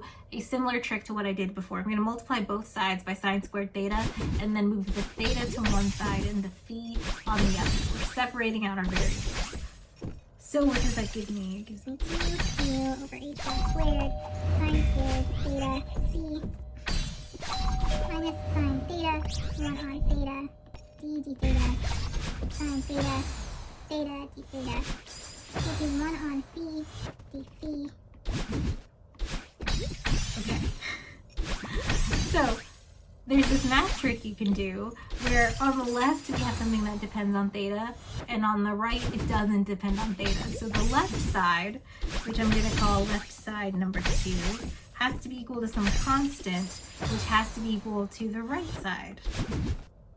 do a similar trick to what I did before. I'm going to multiply both sides by sine squared theta and then move the theta to one side and the phi on the other. We're separating out our variables. So what does that give me? It gives me 2q over h bar squared sine squared theta c minus sine theta 1 on theta d theta sine theta theta d theta will be 1 on phi d phi. Okay. So there's this math trick you can do where on the left we have something that depends on theta and on the right it doesn't depend on theta. So the left side, which I'm going to call left side number 2, has to be equal to some constant which has to be equal to the right side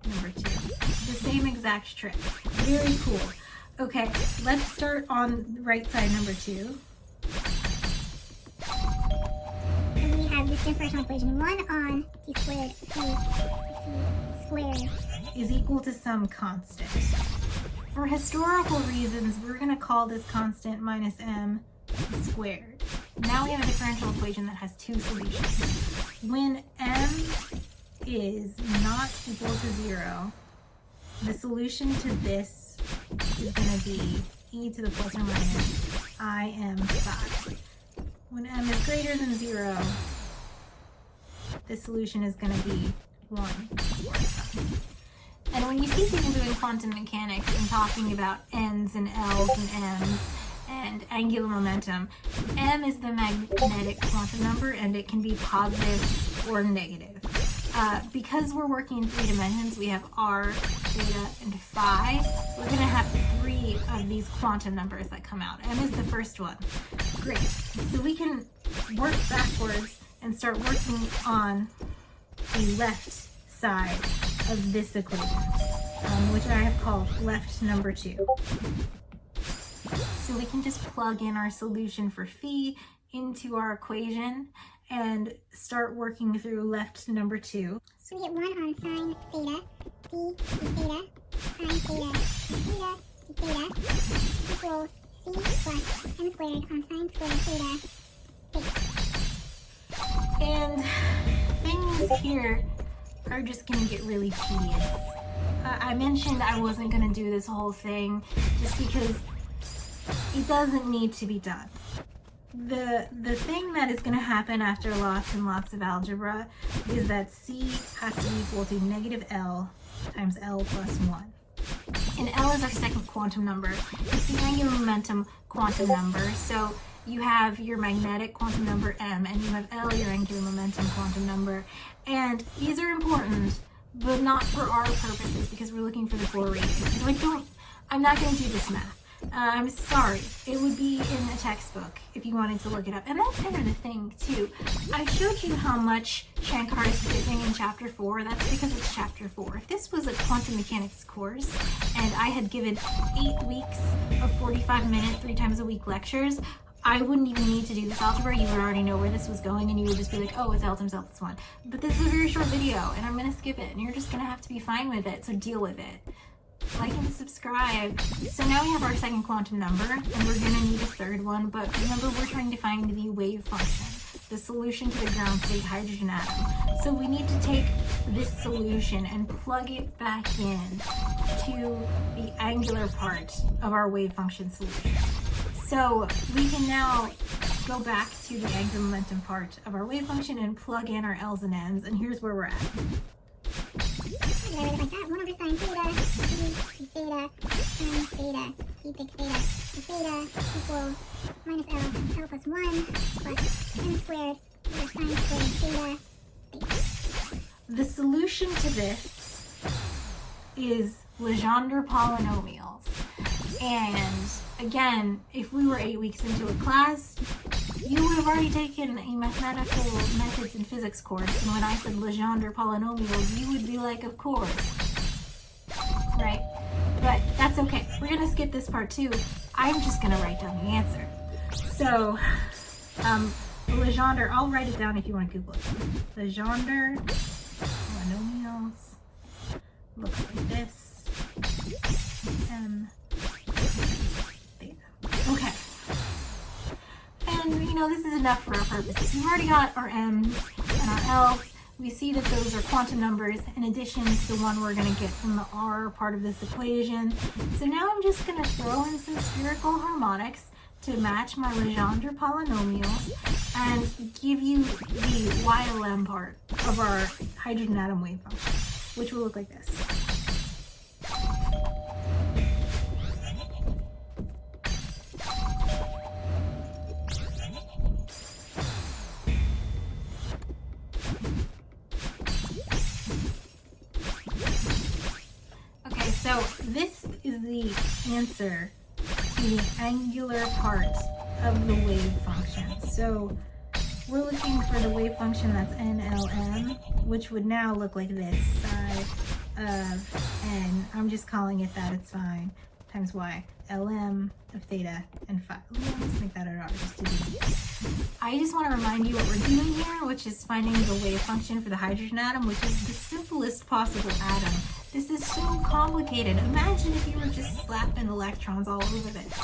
number 2. The same exact trick. Very cool. Okay, let's start on right side number 2. And we have this differential equation 1 on d squared phi squared is equal to some constant. For historical reasons, we're going to call this constant minus m squared. Now we have a differential equation that has 2 solutions. When m is not equal to 0, the solution to this is going to be e to the plus or minus im phi. When m is greater than 0, the solution is going to be 1. And when you see people doing quantum mechanics and talking about n's and l's and m's and angular momentum, m is the magnetic quantum number and it can be positive or negative. Because we're working in 3 dimensions, we have r, theta, and phi. We're going to have 3 of these quantum numbers that come out. M is the first one. Great. So we can work backwards and start working on the left side of this equation, which I have called left number 2. So we can just plug in our solution for phi into our equation and start working through left number 2. So we get 1 on sine theta d theta sine theta theta d theta equals c plus m squared on sine squared theta theta. And things here are just going to get really tedious. I mentioned I wasn't going to do this whole thing just because it doesn't need to be done. The thing that is going to happen after lots and lots of algebra is that c has to be equal to negative L times L plus 1. And L is our second quantum number. It's the angular momentum quantum number. So you have your magnetic quantum number m, and you have L, your angular momentum quantum number. And these are important, but not for our purposes because we're looking for the Bohr radius. So I'm not going to do this math. I'm sorry. It would be in a textbook if you wanted to look it up. And that's kind of the thing, too. I showed you how much Shankar is skipping in Chapter 4. That's because it's Chapter 4. If this was a quantum mechanics course and I had given 8 weeks of 45-minute, 3 times a week lectures, I wouldn't even need to do this algebra. You would already know where this was going and you would just be like, oh, it's L times L plus 1. But this is a very short video and I'm going to skip it and you're just going to have to be fine with it, so deal with it. Like and subscribe. So now we have our second quantum number and we're going to need a third one, but remember we're trying to find the wave function, the solution to the ground state hydrogen atom. So we need to take this solution and plug it back in to the angular part of our wave function solution. So we can now go back to the angular momentum part of our wave function and plug in our L's and M's, and here's where we're at. I write it like that. 1 over sine theta d theta sine theta d big theta d theta equals minus L times L plus 1 plus m squared over sine squared theta. The solution to this is Legendre polynomials. And again, if we were 8 weeks into a class, you would have already taken a mathematical methods in physics course, and when I said Legendre polynomials, you would be like, of course. Right? But that's okay. We're going to skip this part too. I'm just going to write down the answer. So, Legendre, I'll write it down if you want to Google it. Legendre polynomials looks like this. M theta. Okay. And you know, this is enough for our purposes. We've already got our m's and our l's. We see that those are quantum numbers in addition to the one we're going to get from the r part of this equation. So now I'm just going to throw in some spherical harmonics to match my Legendre polynomials and give you the YLM part of our hydrogen atom wave function, which will look like this. Okay, so this is the answer to the angular part of the wave function. So we're looking for the wave function that's NLM, which would now look like this, psi of n, I'm just calling it that, it's fine, times y, lm of theta and phi. Let's make that an r, just to do this. I just want to remind you what we're doing here, which is finding the wave function for the hydrogen atom, which is the simplest possible atom. This is so complicated. Imagine if you were just slapping electrons all over this.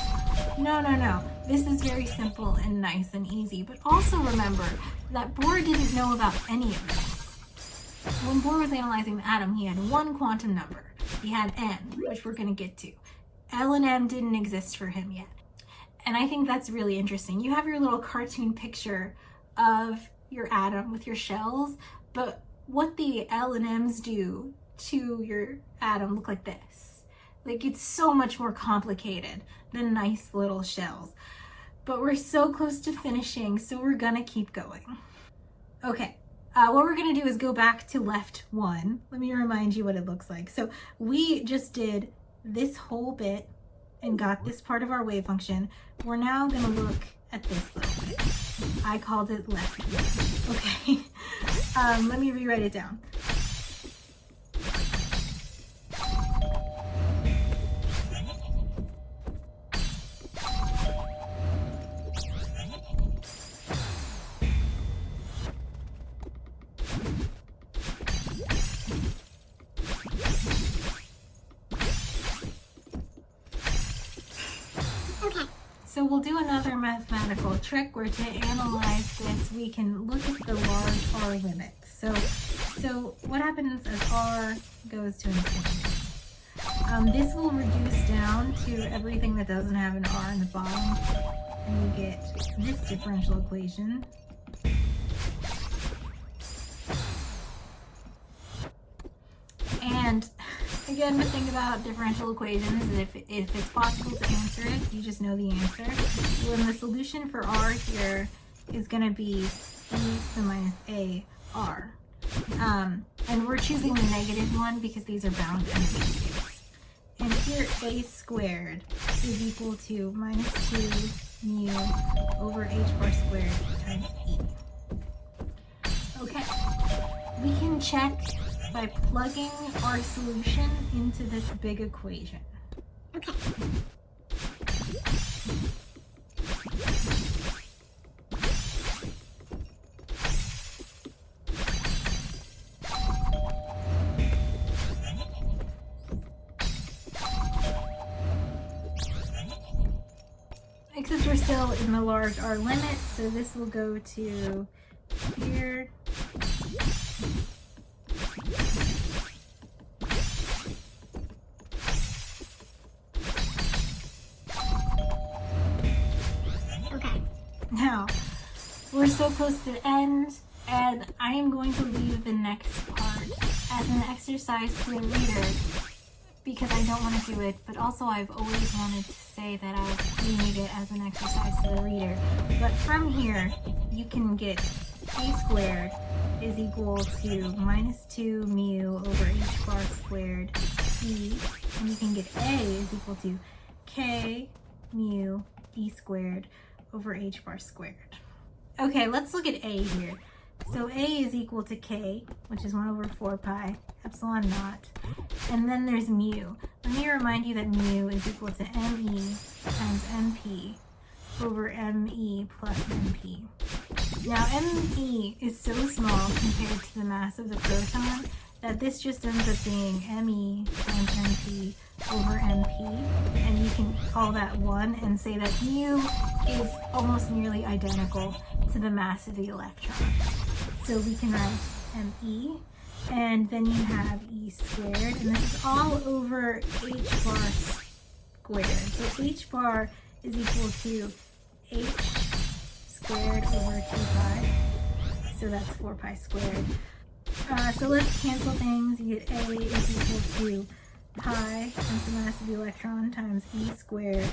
No, no, no. This is very simple and nice and easy. But also remember that Bohr didn't know about any of this. When Bohr was analyzing the atom, he had one quantum number. He had n, which we're going to get to. L and M didn't exist for him yet. And I think that's really interesting. You have your little cartoon picture of your atom with your shells, but what the L and M's do to your atom look like this. Like, it's so much more complicated than nice little shells. But we're so close to finishing, so we're gonna keep going. Okay, what we're gonna do is go back to left one. Let me remind you what it looks like. So we just did this whole bit and got this part of our wave function. We're now gonna look at this little bit. I called it left. Okay, let me rewrite it down. So we'll do another mathematical trick where to analyze this, we can look at the large R limit. So what happens as R goes to infinity? This will reduce down to everything that doesn't have an R in the bottom, and you get this differential equation. And again, the thing about differential equations is if it's possible to answer it, you just know the answer. When the solution for R here is going to be e to the minus a r. And we're choosing the negative one because these are bound energy states. And here a squared is equal to minus 2 mu over h bar squared times e. Okay, we can check by plugging our solution into this big equation. Okay. Except we're still in the large R limit, so this will go to here. Now, we're so close to the end, and I am going to leave the next part as an exercise to the reader because I don't want to do it, but also I've always wanted to say that I need it as an exercise to the reader. But from here, you can get a squared is equal to minus 2 mu over h bar squared e, and you can get a is equal to k mu e squared over h bar squared. Okay, let's look at a here. So a is equal to k, which is 1 over 4 pi epsilon naught. And then there's mu. Let me remind you that mu is equal to me times mp over me plus mp. Now me is so small compared to the mass of the proton that this just ends up being ME times NP over NP, and you can call that 1 and say that mu is almost nearly identical to the mass of the electron. So we can write ME, and then you have E squared, and this is all over H bar squared. So H bar is equal to H squared over 2 pi, so that's 4 pi squared. So let's cancel things. You get A is equal to pi times the mass of the electron times E squared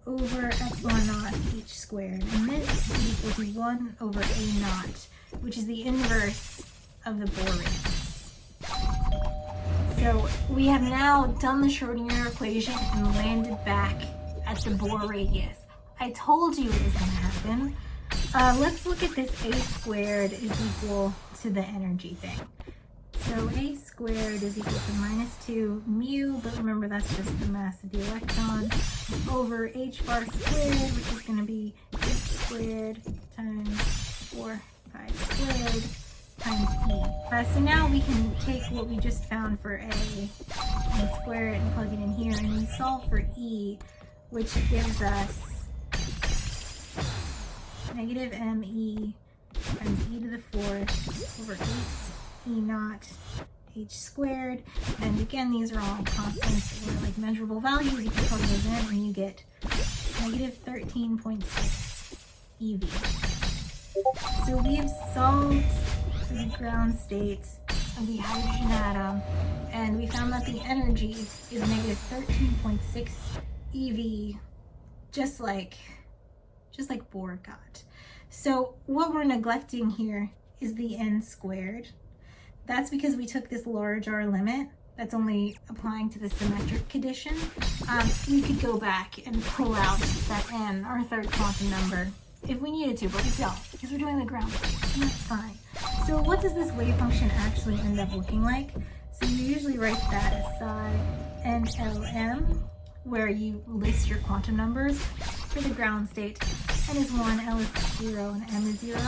over epsilon naught H squared. And this is equal to 1 over A naught, which is the inverse of the Bohr radius. So we have now done the Schrodinger equation and landed back at the Bohr radius. I told you it was going to happen. Let's look at this. A squared is equal to the energy thing. So A squared is equal to minus 2 mu, but remember that's just the mass of the electron, over H bar squared, which is going to be H squared times 4 pi squared times E. So now we can take what we just found for A and square it and plug it in here, and we solve for E, which gives us negative ME times E to the 4th over 8 E naught H squared. And again, these are all constants or like measurable values. You can plug those in and you get negative 13.6 EV. So we have solved for the ground state of the hydrogen atom, and we found that the energy is negative 13.6 EV, just like Bohr got. So what we're neglecting here is the n squared. That's because we took this large R limit that's only applying to the symmetric condition. We could go back and pull out that n, our third quantum number, if we needed to, but we don't, because we're doing the ground state, and that's fine. So what does this wave function actually end up looking like? So you usually write that as psi NLM, where you list your quantum numbers. For the ground state, n is 1, L is 0, and m is 0.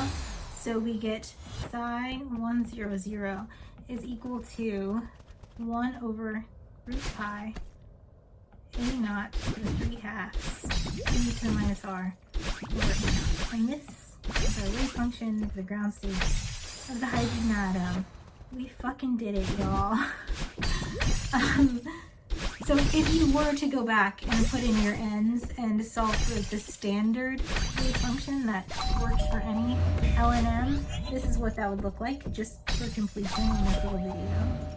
So we get psi 100 is equal to 1 over root pi A naught to the 3/2 e to the minus r over A naught. And this is our wave function for the ground state of the hydrogen atom. We fucking did it, y'all. So if you were to go back and put in your n's and solve for the standard wave function that works for any L and M, this is what that would look like, just for completion in this little video.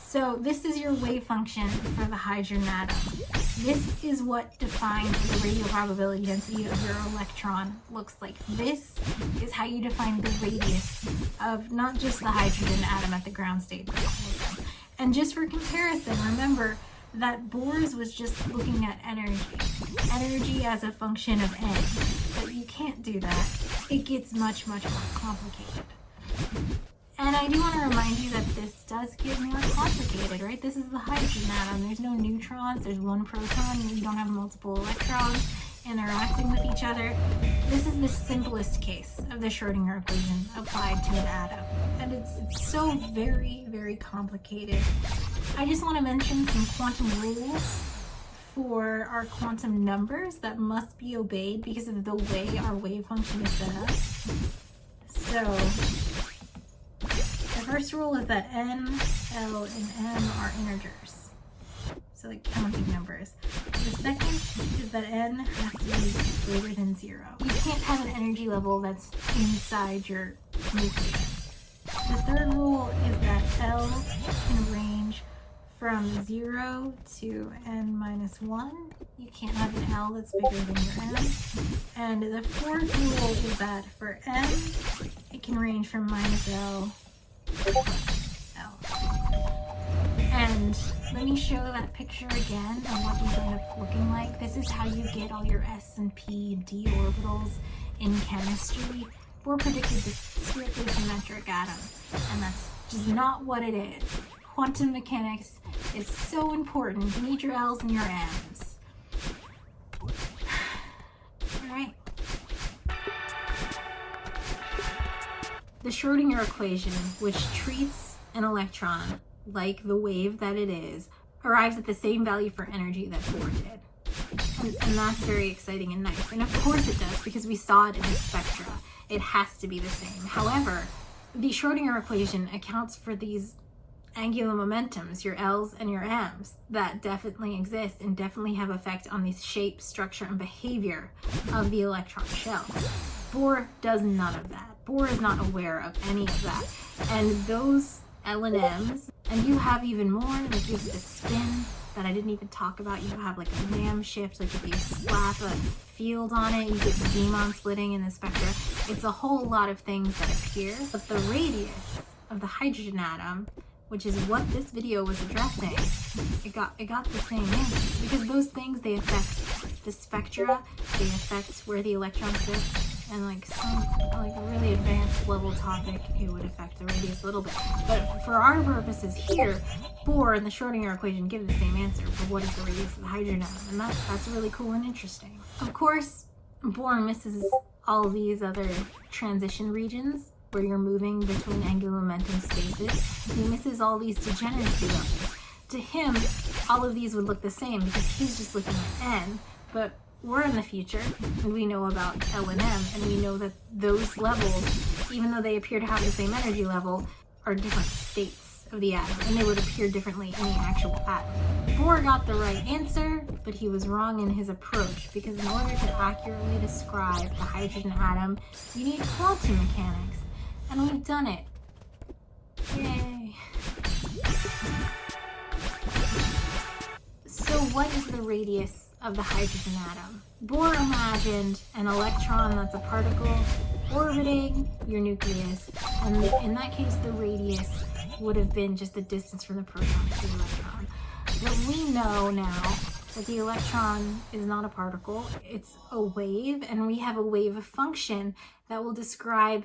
So this is your wave function for the hydrogen atom. This is what defines what the radial probability density of your electron looks like. This is how you define the radius of not just the hydrogen atom at the ground state, but all of them. And just for comparison, remember that Bohr's was just looking at energy as a function of n, but you can't do that. It gets much, much more complicated. And I do want to remind you that this does get more complicated, right? This is the hydrogen atom. There's no neutrons, there's one proton, you don't have multiple electrons interacting with each other. This is the simplest case of the Schrodinger equation applied to an atom. And it's so very, very complicated. I just want to mention some quantum rules for our quantum numbers that must be obeyed because of the way our wave function is set up. So, the first rule is that n, L, and m are integers, so like counting numbers. The second is that n has to be greater than 0. You can't have an energy level that's inside your nucleus. The third rule is that L can range from 0 to n minus 1. You can't have an L that's bigger than your m. And the fourth rule is that for m, it can range from minus L. And And let me show that picture again of what these end up looking like. This is how you get all your S and P and D orbitals in chemistry. Bohr predicted this strictly symmetric atom, and that's just not what it is. Quantum mechanics is so important. You need your L's and your M's. Alright. The Schrödinger equation, which treats an electron like the wave that it is, arrives at the same value for energy that Bohr did. And that's very exciting and nice. And of course it does, because we saw it in the spectra. It has to be the same. However, the Schrödinger equation accounts for these angular momentums, your L's and your M's, that definitely exist and definitely have effect on the shape, structure, and behavior of the electron shell. Bohr does none of that. Bohr is not aware of any of that. And those L and M's, and you have even more, like you have the spin that I didn't even talk about. You have like a Lamb shift, like if you slap a field on it, you get Zeeman splitting in the spectra. It's a whole lot of things that appear, but the radius of the hydrogen atom, which is what this video was addressing, it got the same answer, because those things, they affect the spectra, they affect where the electron sits, and like some like a really advanced level topic, it would affect the radius a little bit. But for our purposes here, Bohr and the Schrödinger equation give the same answer for what is the radius of the hydrogen atom, and that's really cool and interesting. Of course, Bohr misses all these other transition regions where you're moving between angular momentum spaces. He misses all these degeneracy levels. To him, all of these would look the same because he's just looking at N, but we're in the future and we know about L and M, and we know that those levels, even though they appear to have the same energy level, are different states of the atom, and they would appear differently in the actual atom. Bohr got the right answer, but he was wrong in his approach, because in order to accurately describe the hydrogen atom, you need quantum mechanics. And we've done it. Yay. So what is the radius of the hydrogen atom? Bohr imagined an electron that's a particle orbiting your nucleus, and in that case the radius would have been just the distance from the proton to the electron. But we know now that the electron is not a particle, it's a wave, and we have a wave function that will describe